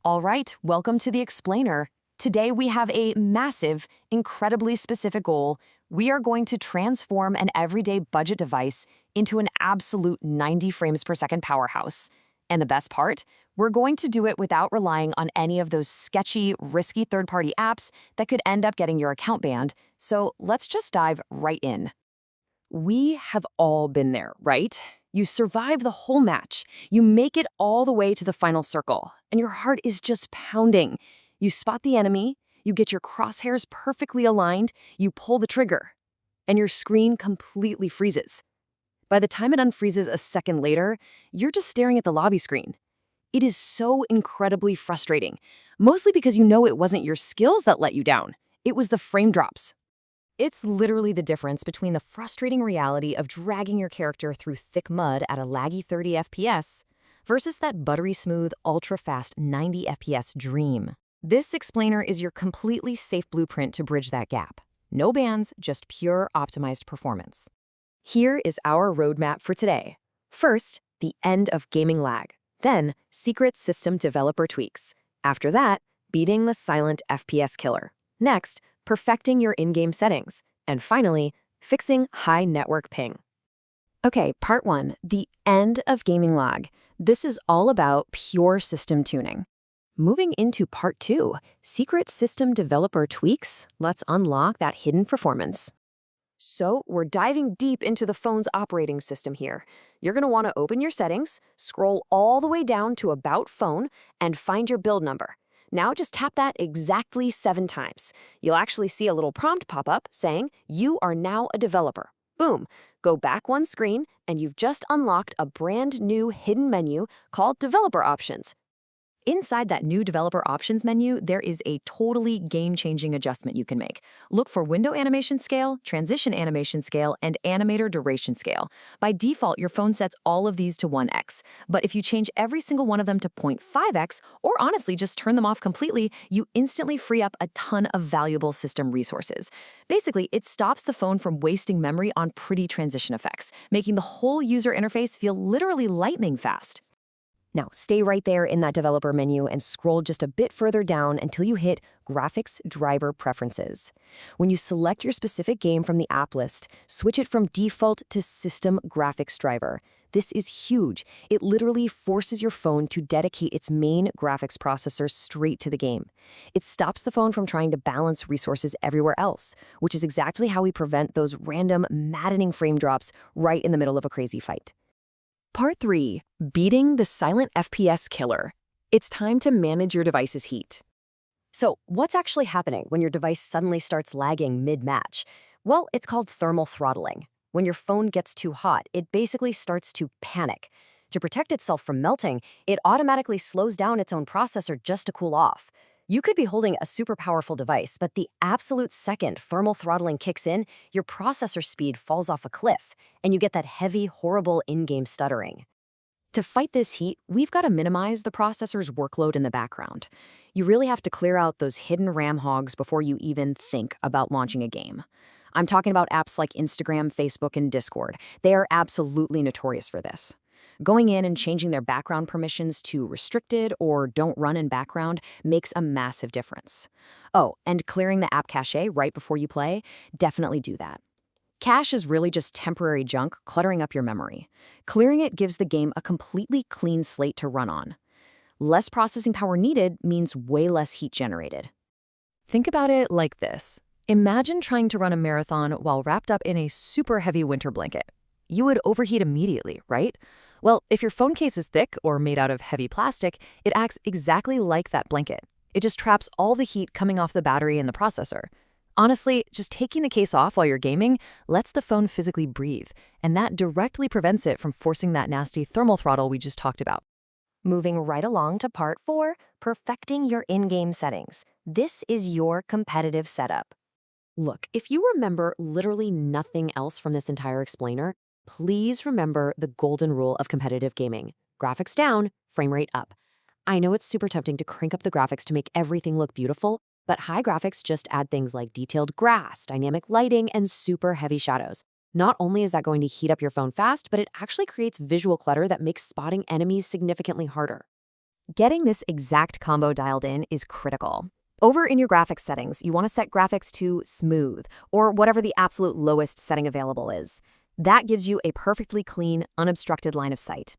All right, welcome to the Explainer. Today we have a massive, incredibly specific goal. We are going to transform an everyday budget device into an absolute 90 frames per second powerhouse. And the best part? We're going to do it without relying on any of those sketchy, risky third-party apps that could end up getting your account banned. So let's just dive right in. We have all been there, right? You survive the whole match. You make it all the way to the final circle, and your heart is just pounding. You spot the enemy, you get your crosshairs perfectly aligned, you pull the trigger, and your screen completely freezes. By the time it unfreezes a second later, you're just staring at the lobby screen. It is so incredibly frustrating, mostly because you know it wasn't your skills that let you down. It was the frame drops. It's literally the difference between the frustrating reality of dragging your character through thick mud at a laggy 30 FPS versus that buttery smooth, ultra-fast 90 FPS dream. This explainer is your completely safe blueprint to bridge that gap. No bans, just pure optimized performance. Here is our roadmap for today. First, the end of gaming lag. Then, secret system developer tweaks. After that, beating the silent FPS killer. Next, perfecting your in-game settings. And finally, fixing high network ping. Okay, part 1, the end of gaming lag. This is all about pure system tuning. Moving into part 2, secret system developer tweaks. Let's unlock that hidden performance. So we're diving deep into the phone's operating system here. You're going to want to open your settings, scroll all the way down to About Phone, and find your build number. Now just tap that exactly 7 times. You'll actually see a little prompt pop up saying, "You are now a developer." Boom. Go back one screen, and you've just unlocked a brand new hidden menu called Developer Options. Inside that new Developer Options menu, there is a totally game-changing adjustment you can make. Look for Window Animation Scale, Transition Animation Scale, and Animator Duration Scale. By default, your phone sets all of these to 1x. But if you change every single one of them to 0.5x, or honestly just turn them off completely, you instantly free up a ton of valuable system resources. Basically, it stops the phone from wasting memory on pretty transition effects, making the whole user interface feel literally lightning fast. Now, stay right there in that developer menu and scroll just a bit further down until you hit Graphics Driver Preferences. When you select your specific game from the app list, switch it from default to System Graphics Driver. This is huge. It literally forces your phone to dedicate its main graphics processor straight to the game. It stops the phone from trying to balance resources everywhere else, which is exactly how we prevent those random, maddening frame drops right in the middle of a crazy fight. Part 3, beating the silent FPS killer. It's time to manage your device's heat. So, what's actually happening when your device suddenly starts lagging mid-match? Well, it's called thermal throttling. When your phone gets too hot, it basically starts to panic. To protect itself from melting, it automatically slows down its own processor just to cool off. You could be holding a super powerful device, but the absolute second thermal throttling kicks in, your processor speed falls off a cliff, and you get that heavy, horrible in-game stuttering. To fight this heat, we've got to minimize the processor's workload in the background. You really have to clear out those hidden RAM hogs before you even think about launching a game. I'm talking about apps like Instagram, Facebook, and Discord. They are absolutely notorious for this. Going in and changing their background permissions to restricted or don't run in background makes a massive difference. Oh, and clearing the app cache right before you play, definitely do that. Cache is really just temporary junk cluttering up your memory. Clearing it gives the game a completely clean slate to run on. Less processing power needed means way less heat generated. Think about it like this. Imagine trying to run a marathon while wrapped up in a super heavy winter blanket. You would overheat immediately, right? Well, if your phone case is thick or made out of heavy plastic, it acts exactly like that blanket. It just traps all the heat coming off the battery and the processor. Honestly, just taking the case off while you're gaming lets the phone physically breathe, and that directly prevents it from forcing that nasty thermal throttle we just talked about. Moving right along to part 4, perfecting your in-game settings. This is your competitive setup. Look, if you remember literally nothing else from this entire explainer, please remember the golden rule of competitive gaming. Graphics down, frame rate up. I know it's super tempting to crank up the graphics to make everything look beautiful, but high graphics just add things like detailed grass, dynamic lighting, and super heavy shadows. Not only is that going to heat up your phone fast, but it actually creates visual clutter that makes spotting enemies significantly harder. Getting this exact combo dialed in is critical. Over in your graphics settings, you want to set graphics to smooth, or whatever the absolute lowest setting available is. That gives you a perfectly clean, unobstructed line of sight.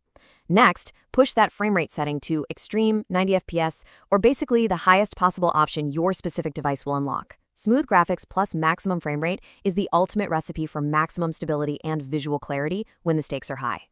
Next, push that frame rate setting to extreme 90 FPS, or basically the highest possible option your specific device will unlock. Smooth graphics plus maximum frame rate is the ultimate recipe for maximum stability and visual clarity when the stakes are high.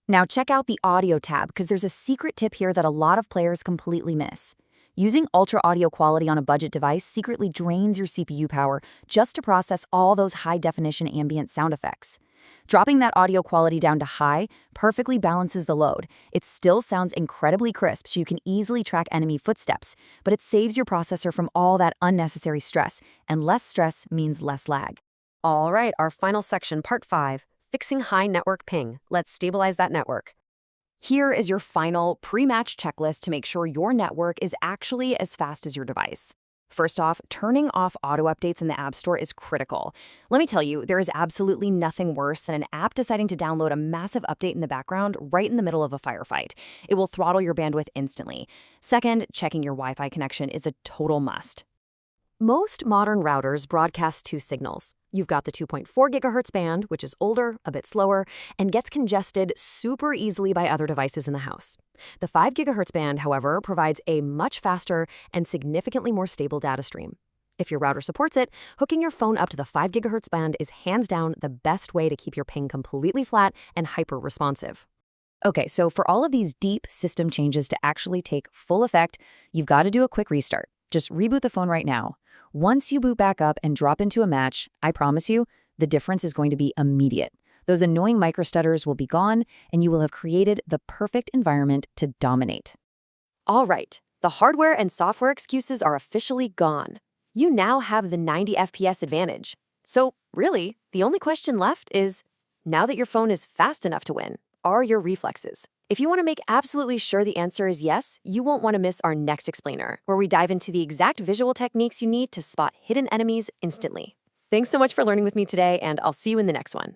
Now check out the audio tab, because there's a secret tip here that a lot of players completely miss. Using ultra audio quality on a budget device secretly drains your CPU power just to process all those high-definition ambient sound effects. Dropping that audio quality down to high perfectly balances the load. It still sounds incredibly crisp, so you can easily track enemy footsteps, but it saves your processor from all that unnecessary stress, and less stress means less lag. All right, our final section, part 5, fixing high network ping. Let's stabilize that network. Here is your final pre-match checklist to make sure your network is actually as fast as your device. First off, turning off auto updates in the App Store is critical. Let me tell you, there is absolutely nothing worse than an app deciding to download a massive update in the background right in the middle of a firefight. It will throttle your bandwidth instantly. Second, checking your Wi-Fi connection is a total must. Most modern routers broadcast two signals. You've got the 2.4 GHz band, which is older, a bit slower, and gets congested super easily by other devices in the house. The 5 GHz band, however, provides a much faster and significantly more stable data stream. If your router supports it, hooking your phone up to the 5 GHz band is hands down the best way to keep your ping completely flat and hyper-responsive. Okay, so for all of these deep system changes to actually take full effect, you've got to do a quick restart. Just reboot the phone right now. Once you boot back up and drop into a match, I promise you, the difference is going to be immediate. Those annoying microstutters will be gone, and you will have created the perfect environment to dominate. All right, the hardware and software excuses are officially gone. You now have the 90 FPS advantage. So really, the only question left is, now that your phone is fast enough to win, are your reflexes? If you want to make absolutely sure the answer is yes, you won't want to miss our next explainer, where we dive into the exact visual techniques you need to spot hidden enemies instantly. Thanks so much for learning with me today, and I'll see you in the next one.